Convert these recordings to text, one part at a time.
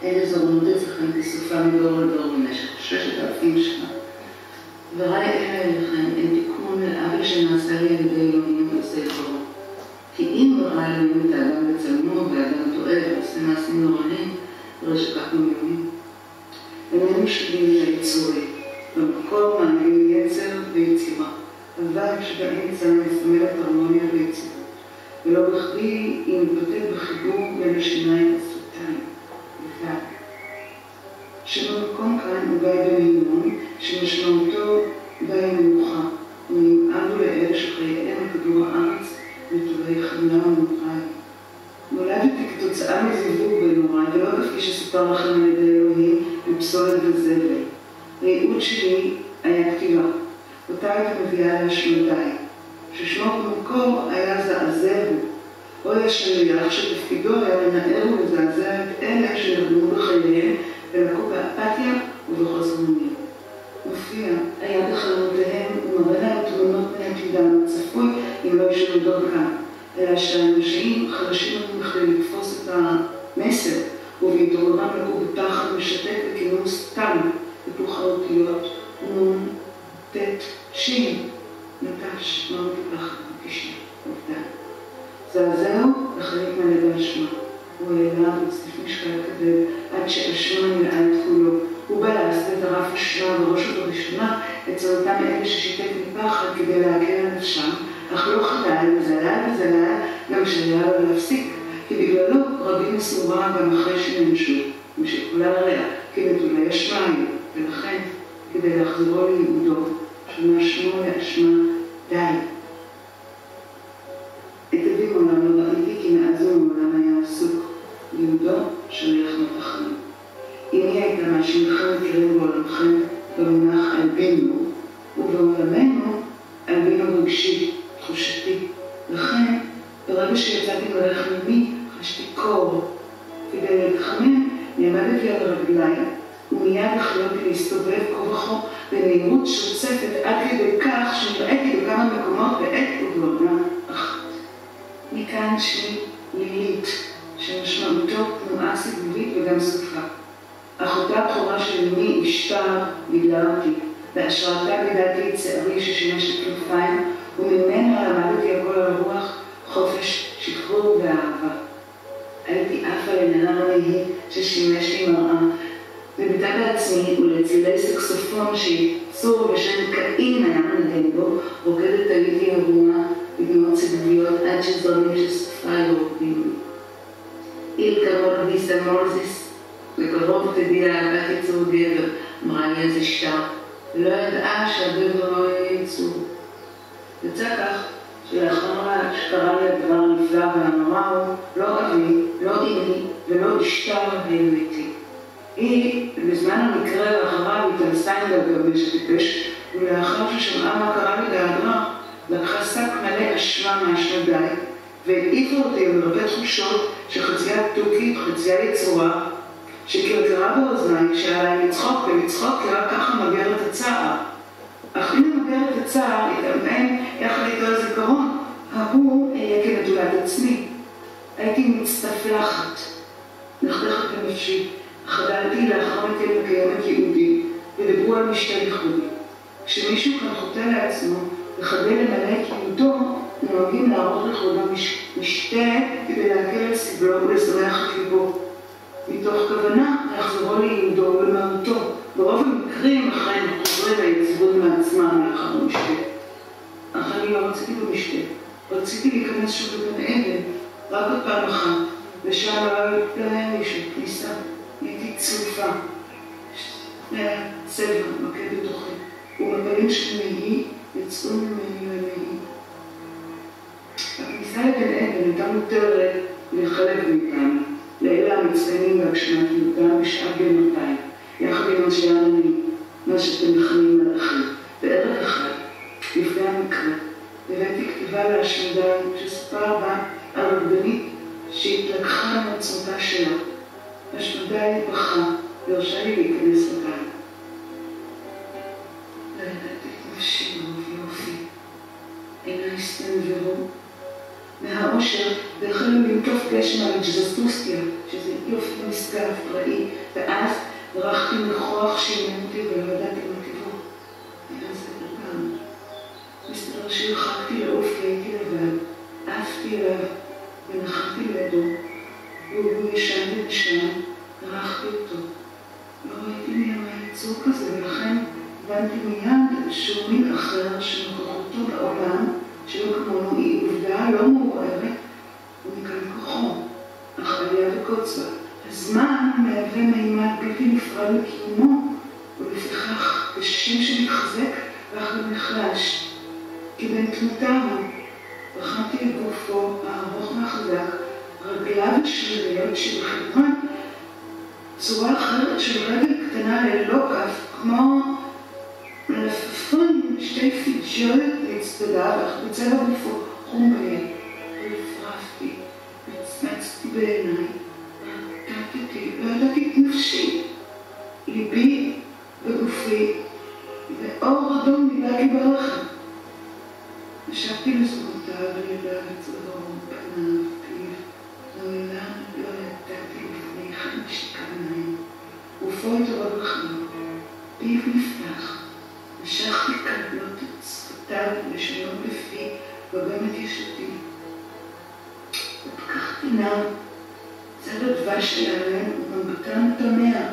אלה זורנות אצלכם כסופה מדור לדור במשך 6,000 שנה. דבריי אלה אליכם הם תיקון לעוול שנעשה לי על ידי אלוהים ועושה דברו. כי אם ברא אלוהים את האדם בצלמו והאדם טועה ועושה מעשים נוראים, הרי שכך אלוהים. איננו שווים ליצורי, במקור מעניין יצר ויצירה, אבל שבאמצע מסמלת הרמוניה ויצירה. ולא בכדי היא מתבטאת בחיבור בין השיניים והשפתיים. ובד. שבמקום כאן הוא בא במימון, שמשמעותו בא מנוחה, ונמענו לאלה שחייהם כדור הארץ וטובי חמלה ומוראי. נולדתי כתוצאה מזיווג בנוראי, ולא כפי שסופר לכם על ידי אלוהים בפסולת וזבל. הייעוד שלי היה כתיבה, אותה הייתה מביאה להשמדיי, ששמו במקור היה זעזעו, או השליח שתפקידו היה לנער ולזעזע את אלה שנרדמו בחייהם ולקו באפתיה ובחוסר אונים. מופיע, היה בחלומותיהם ומראה להם תמונות מעתידם צפוי אם לא ישנו דרכם, אלא שהאנשים חדשים מכדי לתפוס את המסר ובהתעוררם לקו בפחד משתק וכינוס סתם היפוך האותיות נון, תת, שין, נטש, מאוד פחד, כשי, עובדה. זעזעו לחלק מלא באשמה. הוא העלה וצטיף משקל כבד עד שאשמה נלאה את כולו. הוא בא לעשות את הרף אשמה בראש ובראשונה אצל אותם אלה ששיתק מפחד כדי להגן על נפשם, אך לא חדל וזלל גם שהיה לו להפסיק, כי בגללו רבים מסורה גם אחרי שנמשו, משיקולה לרע, כנטולי אשמיים, ולכן כדי להחזירו ליהודו, שמו לאשמה די. את אבי מעולם לא ראיתי כי מאז ומעולם היה עסוק, יהודו שליח מתחם. אם היא הייתה מה שאינכם מכירים בעולמכם במונח אלבינו, ובעולמנו אלבינו רגשי, תחושתי. לכן, ברגע שיצאתי מלך ממי, חשתי קור. כדי להתחמם, נעמדתי על הרגליי, ומיד החלטתי להסתובב כה וכה במהירות שוצפת עד כדי כך שנראיתי בכמה מקומות בעת ובעונה אחת. מכאן שמי לילית, שמשמעותו תנועה סיבובית וגם סופה. אחותה הבכורה של אמי אשתר גידלה אותי, בהשראתה גידלתי את שערי ששימש לכנפיים, וממנה למדתי הכל על הרוח, חופש, שחרור ואהבה. הייתי עפה לנהר הנהי ששימש לי מראה, וביתה בעצמי ולצילי סקסופון שיצור בשם קאין היה מנגן בו, רוקדת הייתי הרוע בגנות סיבוביות עד שזרמים שסופה יורדים. איל קרוב ויסה מורזיס, וקרוב תדעי לאהבת יצור גבר, אמרה לי איזה שטר, ולא ידעה שהגבר לא יהיה יצור. יצא כך שלאחר שקרה לי הדבר הנפלא והנורא הוא לא אבי, לא אמי ולא אשתר האמיתי. היא, בזמן המקרה לאחריו, התאנסה עם גבי שטיפש, ולאחר ששמעה מה קרה לי להדרה, לקחה שק מלא אשמה מהשמדיי, והעיפה אותי במרבה תחושות שחצייה תוכית, חצייה יצורה, שקרקרה באוזניי, שעליי לצחוק ולצחוק, כי רק ככה מגר את הצער. אך אם מגר את הצער, התאמן יחד איתו הזיכרון, ההוא היה כנטולת עצמי. הייתי מצטפלחת, נחתכת בנפשי. חדלתי לאחר מכן מקיימת יהודי, ודיברו על משתה ייחודי. כשמישהו כאן חוטא לעצמו, וכדי למלא את יהודו, נוהגים לערוך לכבודו משתה כדי להקל על סבלו ולשמח את ליבו. מתוך כוונה לחזרו ליהודו ולמהותו. ברוב המקרים אכן חוזרים ויציבות מעצמם לאחר המשתה. אך אני לא רציתי במשתה. רציתי להיכנס שוב לבן עדן, רק בפעם אחת, ושם לא היה מישהו, כניסה. הייתי צרופה, היה צבע מכה בתוכי, ומפלים של נהי יצאו ממני לנהי. הכניסה לבן עדן הייתה מותרת לחלק מאיתנו, לאלה המצטיינים בהגשמת יהודה בשעת בינתיים, יחד עם אנשי העננים, מה שאתם מכנים מלאכים. בערב אחד, לפני המקרה, הבאתי כתיבה להשמדיי שסופר בה על רקדנית שהתלקחה מעצמתה שלה. השמדיי בכה, והרשה לי להיכנס לגן. לא ידעתי את נפשי ויופי. עיניי הסתנוורו, מהאושר, והחלו למטוף גשם על ג'זסטוסטיה, שזה יופי מסגר פראי, ואז ברחתי מכוח שימנתי ולא ידעתי מה כיוון. היה זה גם. מסתבר שהרחקתי לעוף כי הייתי לבד, עפתי אליו ונחתי לידו, והוא ישן ונשן, ערכתי אותו. לא ראיתי מי היצור כזה, ולכן הבנתי מיד שהוא מין אחר שנוכחותו בעולם, שלא כמונו היא עובדה לא מעוררת, ומכאן כוחו, אך עלייה וקוצבה. הזמן מהווה מימד בלתי נפרד לקיומו, ולפיכך כשם שמתחזק ואך גם נחלש. כבן תמותה הוא, בחנתי את גופו הארוך והחזק, רגליו השריריות שבחברה, צורה אחרת של רגל קטנה ללא כף, כמו מלפפון עם שתי פיג'ויות לצדדיו, אך בצבע גופו חום בהן. והפרפתי, מצמצתי בעיניי, רטטתי, לא ידעתי את נפשי, ליבי וגופי, ואור אדום ניבא לי ברחם. נשבתי לזרועותיו ולידיו וצווארו, פניו, פיו, לעולם לא ידעתי לפני כן משתיקה עיניים, גופו התעורר בחיים, פיו נפתח, משכתי קבלות את שפתיו לשנות בפי וגם את ישותי. ופקחתי נער, צד הדבש שלהם ומבטם תמיה.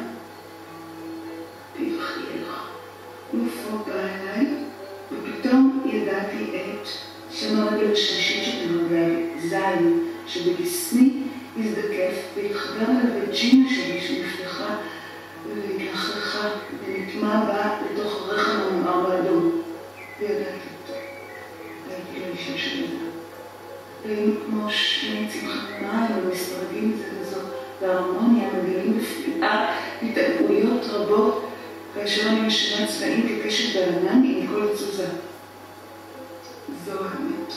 פיו חייך, גופו בא אליי, ופתאום ידעתי את שם הרגל השלישית שבנוגע, זין, שבגסמי הזדקף והתחבר לג'ינה שלי שנפתחה והתלכלכה ונטמע בה לתוך הרחם המואר באדום. וידעתי אותו. והייתי לו אישה של ידע. והיינו כמו שני צמחי מים ומסתרגים זה וזאת, וההרמוניה מגלים בפליאה התעלקויות רבות, כאשר אני משנה צבעים כקשת בענן עם כל תזוזה. זו האמת,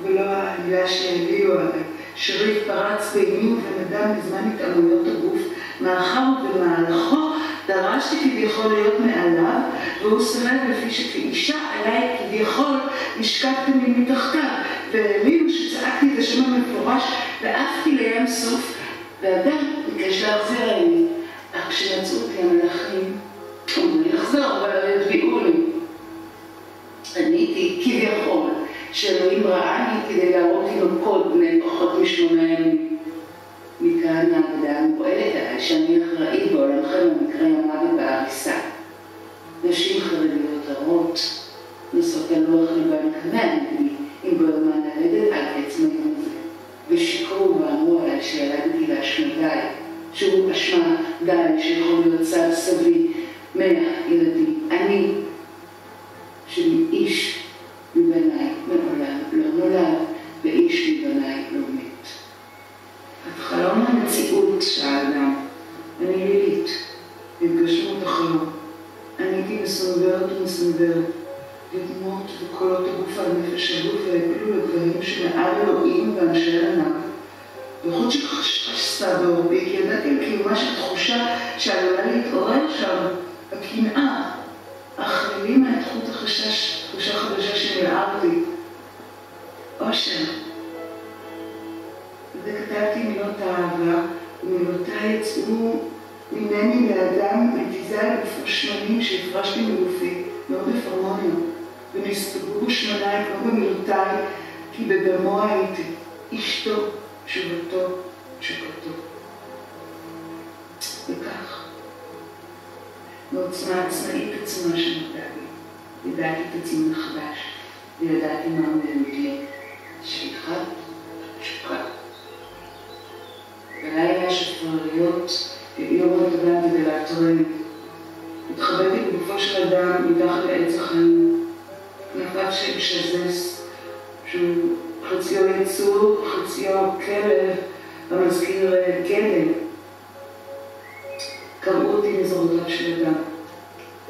ולא העלילה שהביאו עליי. שריף פרץ בימים ונדם בזמן התעלויות הגוף, מאחר ובמהלכו דרשתי כביכול להיות מעליו, והוא סרב לפי שכאישה עליי כביכול נשקפתי מתחתיו, והאמינו שצעקתי את השם המפורש ועפתי לים סוף, ואדם ביקש להחזיר עליי. אך כשמצאו אותי המלאכים, אמרו לי לחזור, אבל לא ידביעו לי. עניתי כביכול שאלוהים ראה לי כדי להראות תינוקות בני פחות מ8 ימים. מכאן העבודה המפועלת עליי שאני אחראי בעולמכם במקרה המוות בהריסה. נשים חרדיות הרות נוסעות על לוח ליבן כנען לי עם ביומן ללדת על עץ מיום זה. ושיקרו ואמרו עליי שילדתי להשמדי, שהוא אשמה די שיכול להיות צד סבי 100 ילדים. אני איש מבניי מעולם לא נולד, ואיש מבניי לא מת. את חלום המציאות שהאדם, אני לילית, התגשמות החלום. אני הייתי מסונברת ומסונברת, ודמות וקולות הגוף על נפש הגוף והפילו לגבהים שמעל אלוהים ואנשי ענק. בייחוד שחשסה בעורבי, כי ידעתי על קיומה של תחושה שעלולה להתעורר שם, הקנאה. אך הלימה את חוט החשש, תחושה חדשה שמלאה אותי. אושר. וכתבתי מילות האהבה, ומילותיי יצאו ממני לאדם מתיזה על גופו שמנים שהפרשתי מגופי, מאוד בפרמוניה, ונסתגרו שמניי כמו במילותיי, כי בדמו הייתי, אשתו, תשובתו, תשוקתו. וכך. בעוצמה עצמאית עצמה שנודע לי. ידעתי את עצמי מחדש, וידעתי מה עומדת לי. שליחה, תשוקה. בלילה שפרריות, יום התאדם כדי להתרן. התחבאתי בגופו של אדם מתחת לעץ החיים. כנפיו של שזס, שהוא חציו יצור, חציו כלב, המזכיר גדל. קראו אותי מזרועותיו של אדם.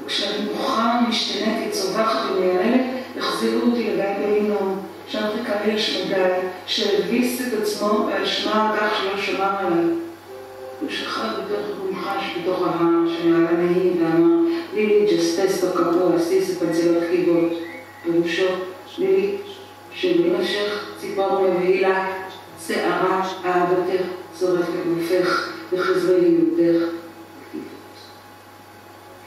וכשאני מוכן משתנית, צווחת ומייעלת, החזירו אותי לגיא בלינום, שם חיכה לי השמדי, שהביס את עצמו באשמה כך שלא שמר עליי. הוא שכב בתוך גומחש בתוך ההר, שמעלה נהים ואמר, לילי ג'סטסטו קפו, עשיס את פצילות חיגות. פירושו, לילי, שבלי נפשך ציפור מבהילה, שערה, אהבתך, שורפת גופך, וחזרי ליהודך.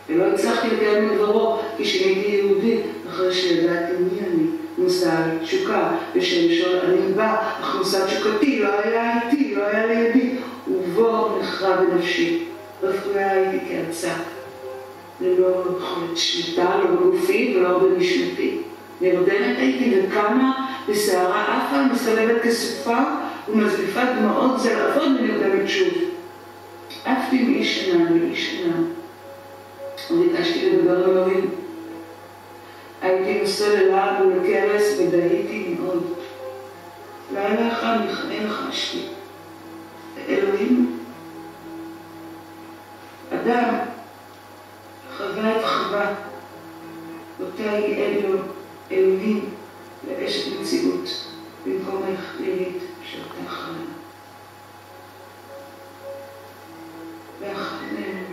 ולא הצלחתי יותר מדברו, כי שהייתי יהודי, אחרי שידעתי מי אני, מושא תשוקה, ושלשון אני בא, אך מושא תשוקתי לא היה איתי, לא היה לידי, ובו נחרב בנפשי. רפואה הייתי כארצה, ללא יכולת שליטה, לא בגופי ולא בנשמתי. נרדמת הייתי וקמה בסערה עפה, מסתובבת כסופה ומזליפה דמעות זלעפות ונרדמת שוב. עפתי מאיש שנה לאיש שנה. וביקשתי לדבר עם אלוהים. הייתי נושא ללעג ולכרס ודהיתי מאוד. לילה אחד מכנה חשתי. אלוהים, אדם, חווה את חווה, אותה ייעד לו אלוהים לאשת מציאות, במקומך לילית שאותה חלה. ואחת מהם,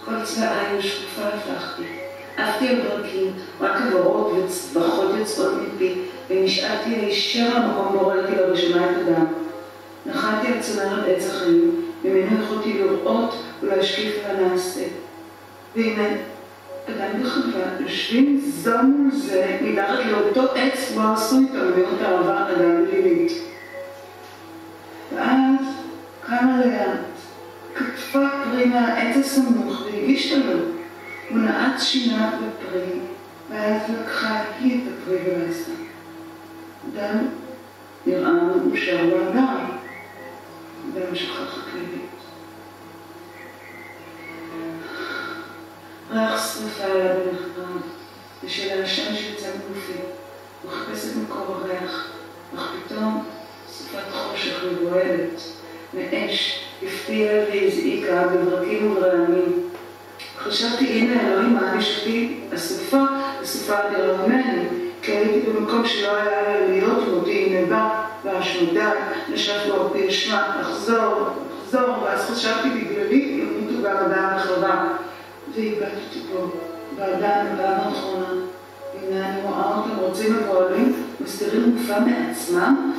כל צבעי ושקופה הפכתי, עפתי על דרכים, רק עברות וצווחות יוצאות מפי, ונשאלתי הישר המקום בו ראיתי לראשונה את אדם. נחלתי על צנרת עץ החיים, ממנו יכולתי לראות ולהשקיף על הנעשה. והנה, אדם וחווה יושבים זו מול זה, מתחת לאותו עץ בו עשו התעלמיות אהבה אדם ולילית. ואז קמה לאט, כתפה פרי מהעץ הסמוך והגישת לו. הוא נעץ שיניו בפרי, ואז לקחה היא את הפרי ולעשה. אדם נראה מאושר באדם, והמשכה חקלבית. ריח שרפה עליו ונחרד, ושל העשן שיצא מגופי, הוא חיפש את מקור הריח, אך פתאום שפת חושך מבועלת, מאש, הפתיעה והזעיקה בברקים וברעמים. חשבתי, הנה אלוהים מעניש אותי, הסופה אדירה ממני, כי הייתי במקום שלא היה לה להיות מותי, הנה בא, והשמדה, נשף לו אותי אשמה, לחזור, ואז חשבתי בגללי, ימותו גם אדם וחווה. והיבטתי פה, באדם הבאה האחרונה, הנה אני רואה אותם רוצים ופועלים, מסתירים גופה מעצמם,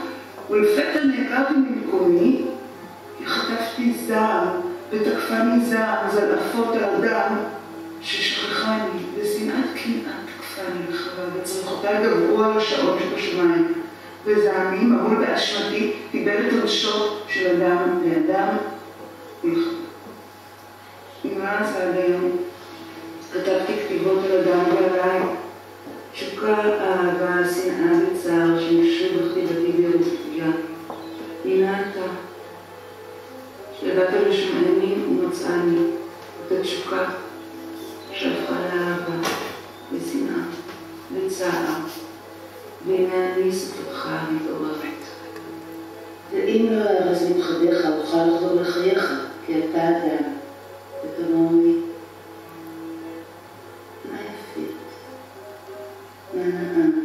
ולפתע נעקרתי ממקומי, כי חטפתי זעם, ותקפני זעם, זלעפות האדם, ששכחני, ושנאת קנאה תקפני לחווה, וצריכותיי גברו על השעון שבשמיים, וזעמי, מהול באשמתי, קיבל את ראשו של אדם לאדם ולחווה. מאז עד היום כתבתי כתיבות על אדם ועליי, תשוקה, אהבה, שנאה וצער שנשרו בכתיבתי ברפויה. הנה אתה, שידעת לשמעני ומצאני את התשוקה שהפכה לאהבה ושנאה וצער, והנה אני שפתך מתעוררת. ואם לא ארז מתחדיך אוכל לחזור לחייך, כי אתה אדם. ותאמר לי, מה יפית? מה נאה?